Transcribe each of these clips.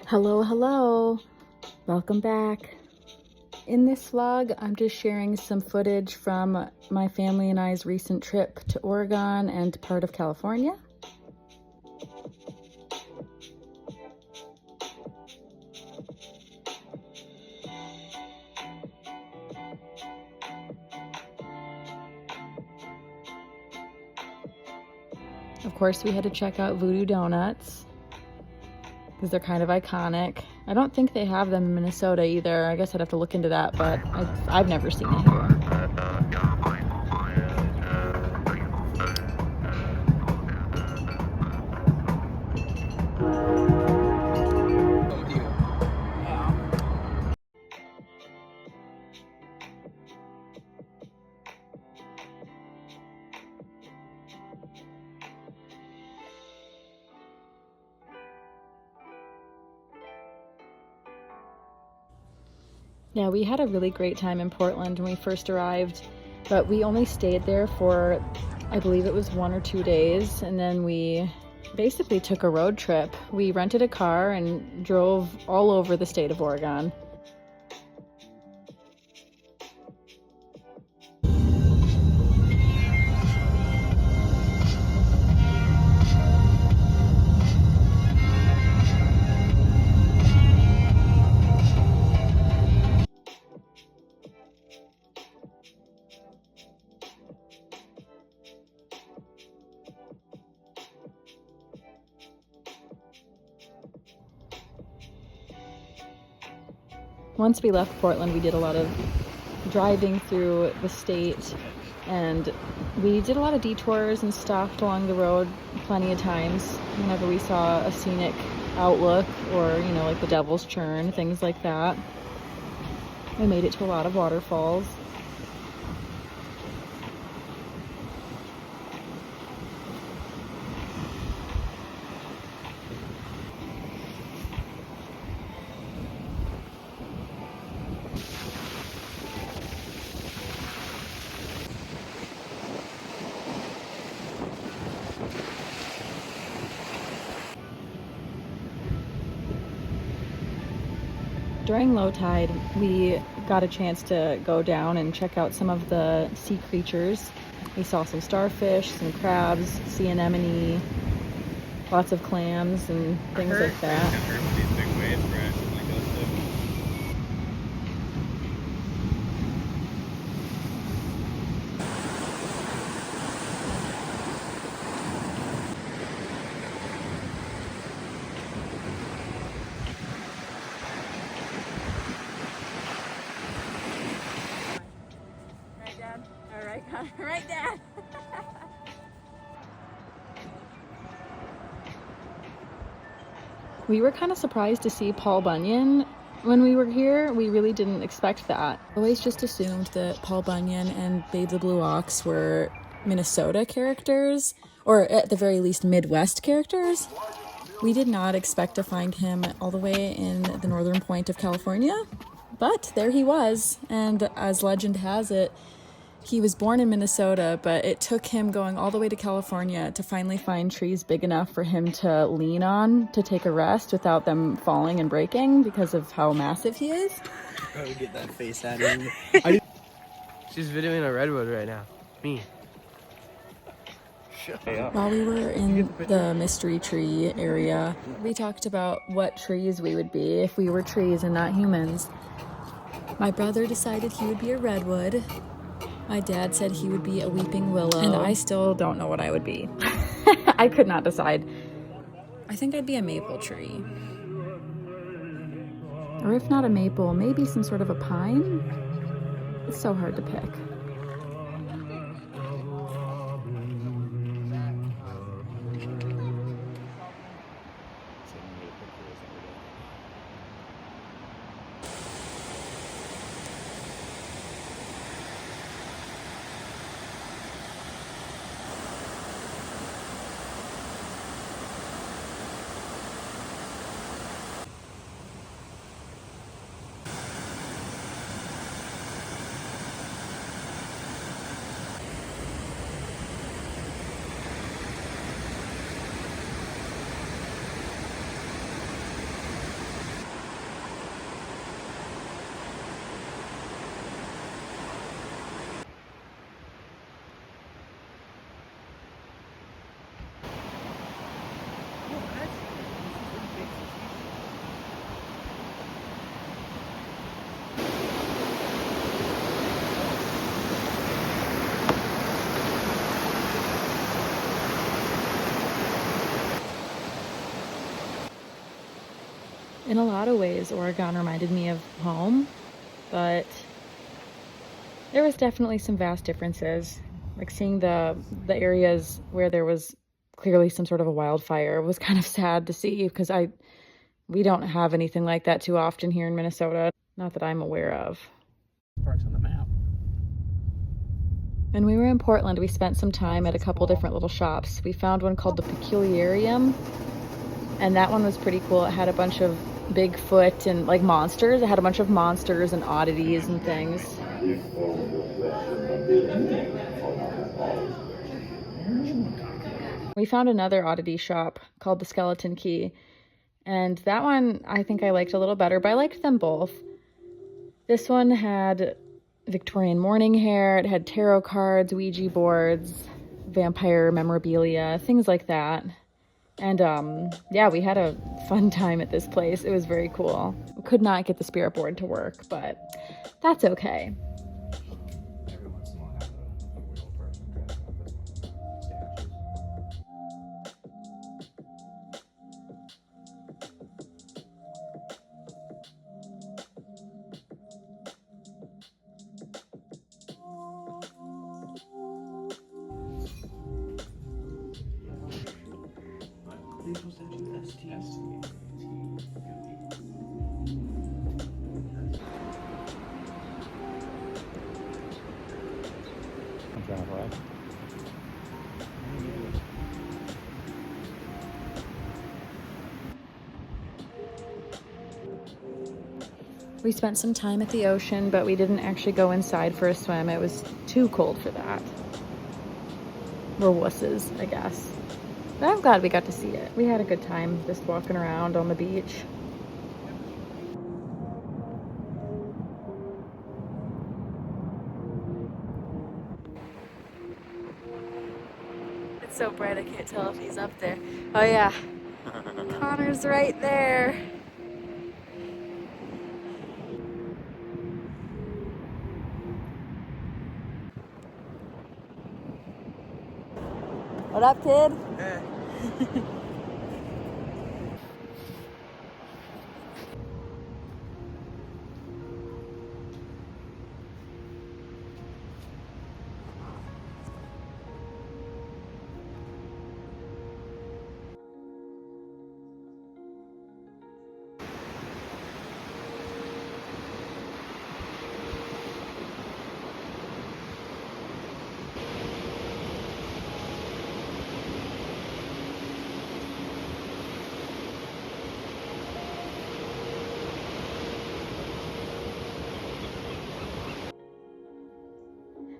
Hello, hello. Welcome back. In this vlog, I'm just sharing some footage from my family and I's recent trip to Oregon and part of California. Of course, we had to check out Voodoo Donuts because they're kind of iconic. I don't think they have them in Minnesota either. I guess I'd have to look into that, but I've never seen it here. Yeah, we had a really great time in Portland when we first arrived, but we only stayed there for, I believe it was 1 or 2 days, and then we basically took a road trip. We rented a car and drove all over the state of Oregon. Once we left Portland, we did a lot of driving through the state, and we did a lot of detours and stopped along the road plenty of times whenever we saw a scenic outlook or, you know, like the Devil's Churn, things like that. We made it to a lot of waterfalls. During low tide, we got a chance to go down and check out some of the sea creatures. We saw some starfish, some crabs, sea anemone, lots of clams and things like that. Right, Dad. We were kind of surprised to see Paul Bunyan when we were here. We really didn't expect that. I always just assumed that Paul Bunyan and Babe the Blue Ox were Minnesota characters, or at the very least Midwest characters. We did not expect to find him all the way in the northern point of California, but there he was. And as legend has it, he was born in Minnesota, but it took him going all the way to California to finally find trees big enough for him to lean on to take a rest without them falling and breaking because of how massive he is. Oh, get that face out of him. She's videoing a redwood right now. Me. While we were in the mystery tree area, we talked about what trees we would be if we were trees and not humans. My brother decided he would be a redwood. My dad said he would be a weeping willow. And I still don't know what I would be. I could not decide. I think I'd be a maple tree. Or if not a maple, maybe some sort of a pine. It's so hard to pick. In a lot of ways, Oregon reminded me of home, but there was definitely some vast differences. Like seeing the areas where there was clearly some sort of a wildfire was kind of sad to see because we don't have anything like that too often here in Minnesota. Not that I'm aware of. Parks on the map. When we were in Portland, we spent some time at a couple different little shops. We found one called the Peculiarium, and that one was pretty cool. It had a bunch of Bigfoot and like monsters. It had a bunch of monsters and oddities and things. We found another oddity shop called the Skeleton Key, and that one I think I liked a little better, but I liked them both. This one had Victorian morning hair, it had tarot cards, Ouija boards, vampire memorabilia, things like that. And yeah, we had a fun time at this place. It was very cool. We could not get the spirit board to work, but that's okay. Every once in a while, I have a real person dressing up as one of the statues. Legal statue ST. We spent some time at the ocean, but we didn't actually go inside for a swim. It was too cold for that. We're wusses, I guess. But I'm glad we got to see it. We had a good time just walking around on the beach. It's so bright I can't tell if he's up there. Oh yeah, Connor's right there. What up, kid?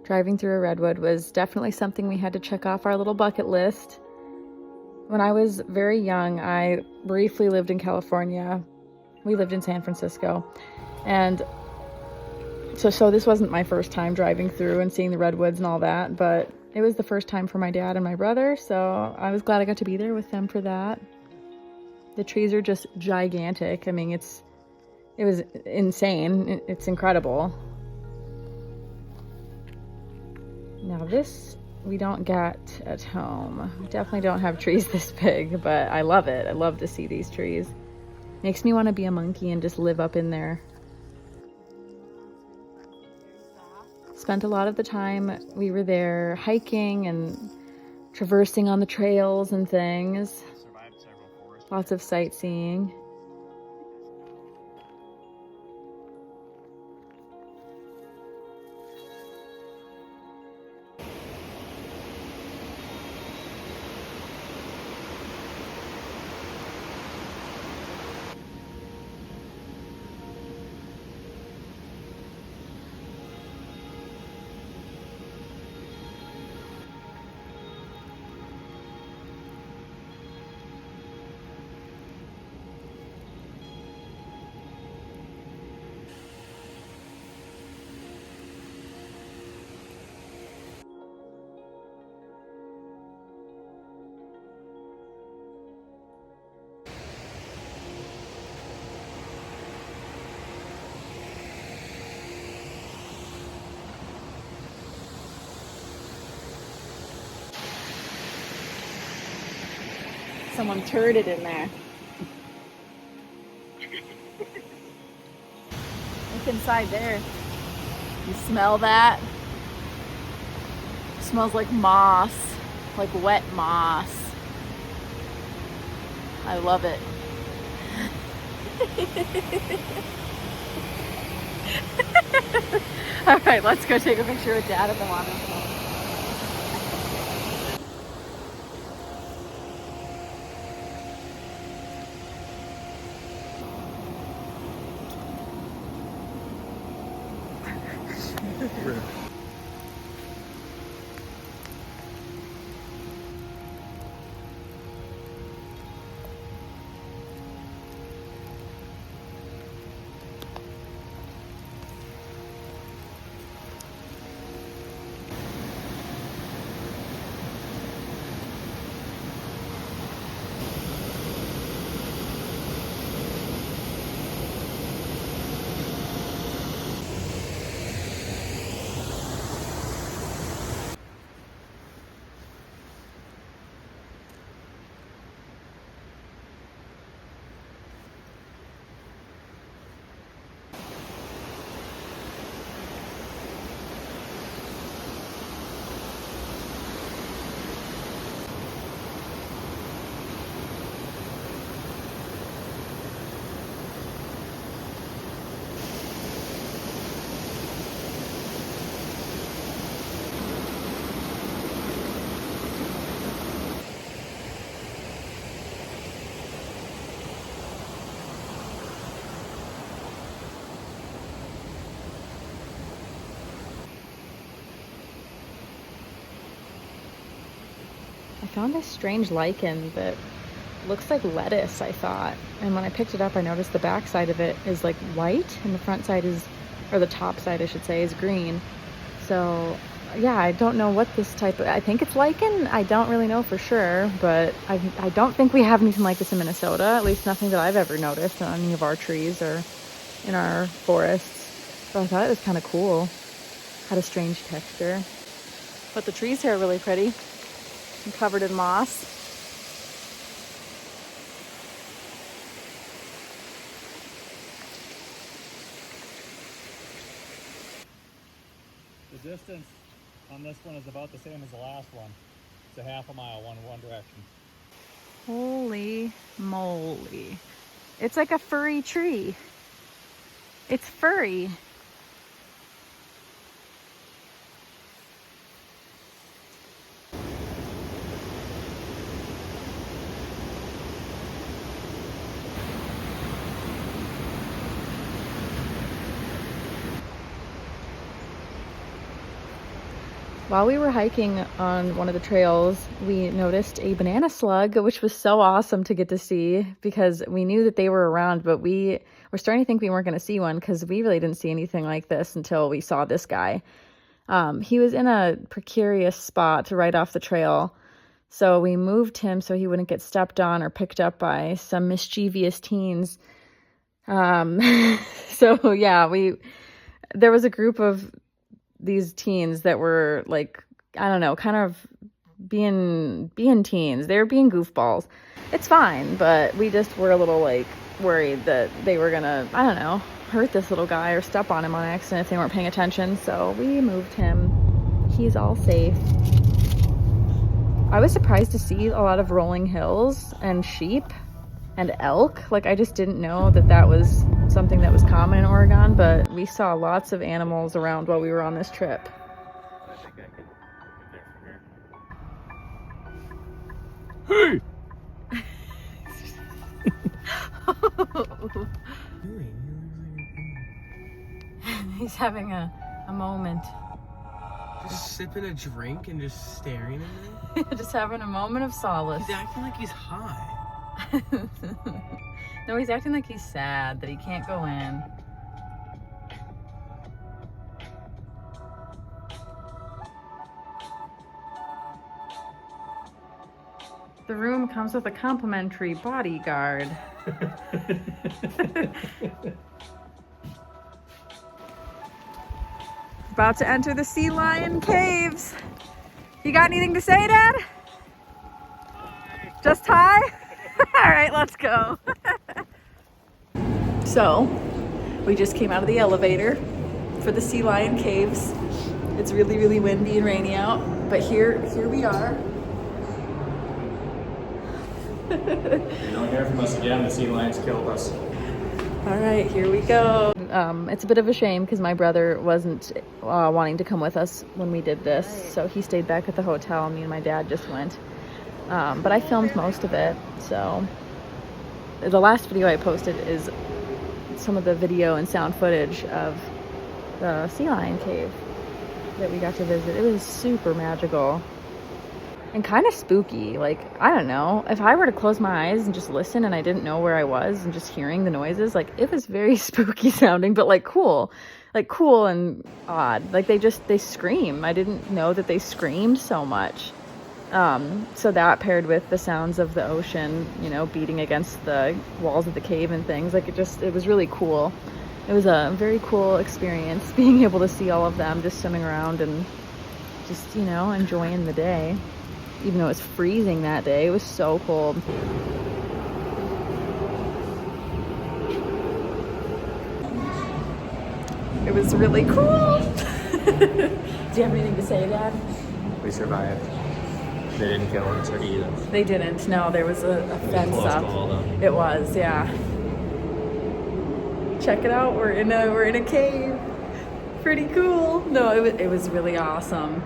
Driving through a redwood was definitely something we had to check off our little bucket list. When I was very young, I briefly lived in California. We lived in San Francisco. And so this wasn't my first time driving through and seeing the redwoods and all that, but it was the first time for my dad and my brother, so I was glad I got to be there with them for that. The trees are just gigantic. I mean, it was insane. It's incredible. Now this we don't get at home. We definitely don't have trees this big, but I love it. I love to see these trees. Makes me want to be a monkey and just live up in there. Spent a lot of the time we were there hiking and traversing on the trails and things. Lots of sightseeing. Someone turded in there. inside there. You smell that? It smells like moss, like wet moss. I love it. All right, let's go take a picture with Dad at the waterfall. I found this strange lichen that looks like lettuce, I thought. And when I picked it up, I noticed the back side of it is like white and the front side is, or the top side, I should say, is green. So yeah, I don't know what this type of, I think it's lichen. I don't really know for sure, but I don't think we have anything like this in Minnesota, at least nothing that I've ever noticed on any of our trees or in our forests. So I thought it was kind of cool. Had a strange texture. But the trees here are really pretty and covered in moss. The distance on this one is about the same as the last one. It's a half a mile one direction. Holy moly. It's like a furry tree. It's furry. While we were hiking on one of the trails, we noticed a banana slug, which was so awesome to get to see because we knew that they were around, but we were starting to think we weren't going to see one because we really didn't see anything like this until we saw this guy. He was in a precarious spot right off the trail, so we moved him so he wouldn't get stepped on or picked up by some mischievous teens. So yeah, there was a group of these teens that were like, I don't know, kind of being teens. They were being goofballs. It's fine, but we just were a little like worried that they were gonna, I don't know, hurt this little guy or step on him on accident if they weren't paying attention. So we moved him. He's all safe. I was surprised to see a lot of rolling hills and sheep and elk. Like, I just didn't know that that was something that was common in Oregon, but we saw lots of animals around while we were on this trip. I think I can get there from here. He's having a moment. Just sipping a drink and just staring at me? Just having a moment of solace. He's acting like he's high. No, he's acting like he's sad that he can't go in. The room comes with a complimentary bodyguard. About to enter the sea lion caves. You got anything to say, Dad? Hi. Just hi? All right, let's go. So, We just came out of the elevator for the sea lion caves. It's really, really windy and rainy out, but here we are. You don't hear from us again, the sea lions killed us. All right, here we go. It's a bit of a shame because my brother wasn't wanting to come with us when we did this, so he stayed back at the hotel. Me and my dad just went. But I filmed most of it, so the last video I posted is some of the video and sound footage of the sea lion cave that we got to visit. It was super magical and kind of spooky. Like, I don't know, if I were to close my eyes and just listen and I didn't know where I was and just hearing the noises, like, it was very spooky sounding, but like cool and odd. Like, they scream. I didn't know that they screamed so much. So that paired with the sounds of the ocean, you know, beating against the walls of the cave and things, like, it was really cool. It was a very cool experience being able to see all of them just swimming around and just, you know, enjoying the day. Even though it was freezing that day, it was so cold. It was really cool. Do you have anything to say, Dad? We survived. They didn't kill us or eat us. They didn't. No, there was a fence Close up. call, though. It was, yeah. Check it out. We're in a cave. Pretty cool. No, it was really awesome.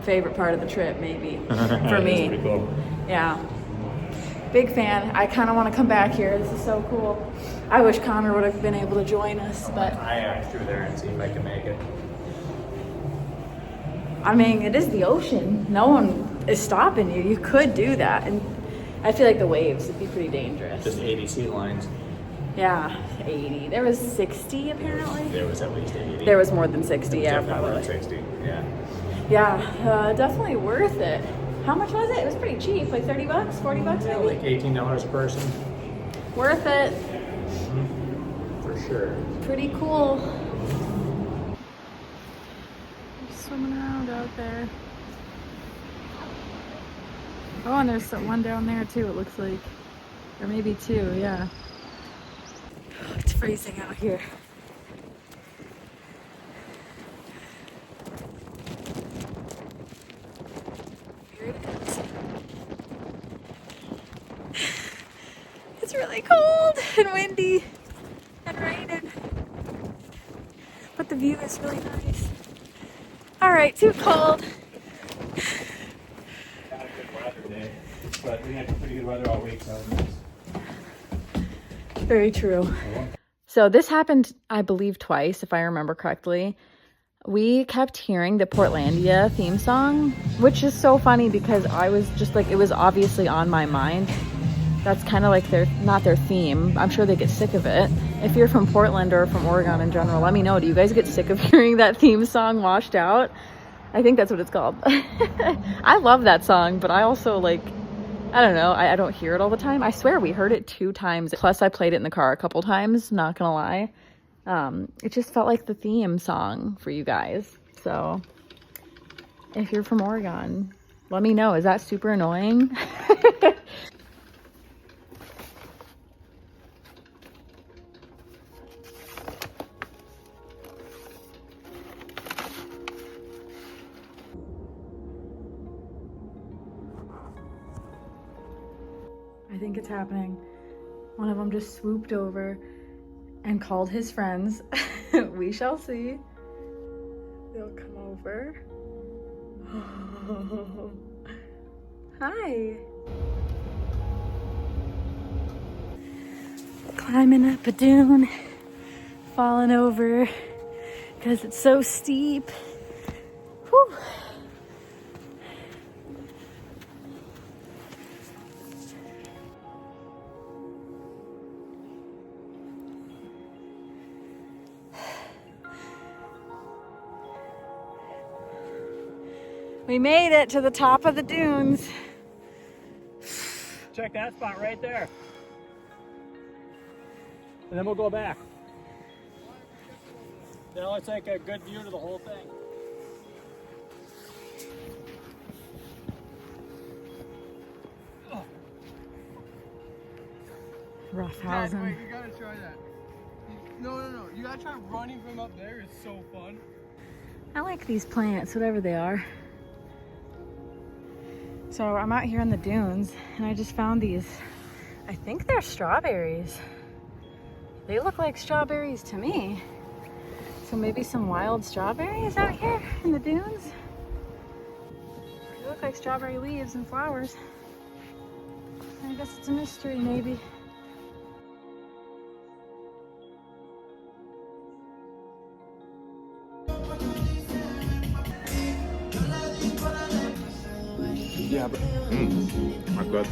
Favorite part of the trip, maybe, for me. Pretty cool. Yeah. Big fan. I kind of want to come back here. This is so cool. I wish Connor would have been able to join us, but I asked through there and see if I can make it. I mean, it is the ocean. No one is stopping you. You could do that, and I feel like the waves would be pretty dangerous. Just 80 sea lions. Yeah, 80. There was 60 apparently. There was at least 80. There was more than 60. Yeah, Definitely more probably. than 60. Yeah. Yeah, definitely worth it. How much was it? It was pretty cheap, like 30 bucks, 40 bucks Yeah, maybe. like $18 a person. Worth it. For sure. Pretty cool. Swimming around out there. Oh, and there's one down there too, it looks like. Or maybe two, yeah. It's freezing out here. Here it is. It's really cold and windy and raining. But the view is really nice. All right, too cold. Had a good weather day, but we had pretty good weather all week, so it was nice. Very true. So this happened, I believe, twice, if I remember correctly. We kept hearing the Portlandia theme song, which is so funny because I was just like, it was obviously on my mind. That's kind of like not their theme. I'm sure they get sick of it. If you're from Portland or from Oregon in general, let me know. Do you guys get sick of hearing that theme song washed out? I think that's what it's called. I love that song, but I also like, I don't know. I don't hear it all the time. I swear we heard it 2 times. Plus I played it in the car a couple times, not gonna lie. It just felt like the theme song for you guys. So if you're from Oregon, let me know. Is that super annoying? I think it's happening. One of them just swooped over and called his friends. We shall see. They'll come over. Oh. Hi. Climbing up a dune, falling over because it's so steep. Whew. We made it to the top of the dunes. Check that spot right there. And then we'll go back. That looks like a good view to the whole thing. Rough housing. Wait, you gotta try that. No. You gotta try running from up there. It's so fun. I like these plants, whatever they are. So I'm out here in the dunes and I just found these. I think they're strawberries. They look like strawberries to me. So maybe some wild strawberries out here in the dunes. They look like strawberry leaves and flowers. I guess it's a mystery, maybe. Yeah, but I'm good.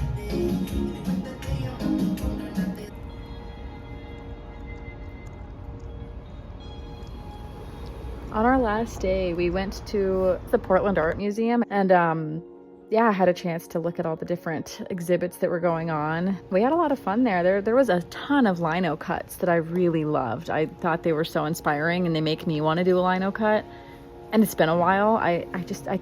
On our last day, we went to the Portland Art Museum and yeah, I had a chance to look at all the different exhibits that were going on. We had a lot of fun there. There was a ton of lino cuts that I really loved. I thought they were so inspiring and they make me want to do a lino cut. And it's been a while. I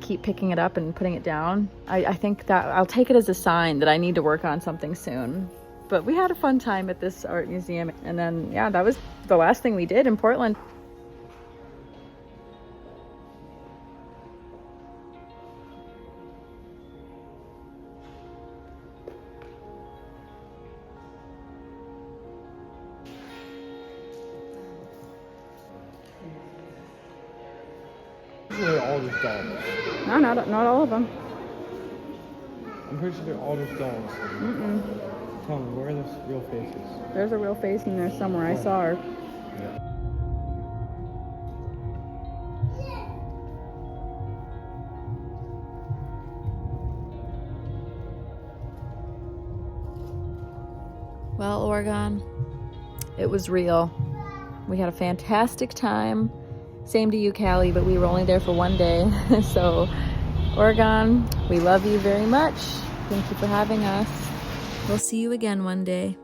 keep picking it up and putting it down. I think that I'll take it as a sign that I need to work on something soon. But we had a fun time at this art museum. And then, yeah, that was the last thing we did in Portland. They're all just dolls. No, not all of them. I'm pretty sure they're all just dolls. Tell me, where are the real faces? There's a real face in there somewhere. I saw her. Well, Oregon, it was real. We had a fantastic time. Same to you, Callie, but we were only there for one day. So, Oregon, we love you very much. Thank you for having us. We'll see you again one day.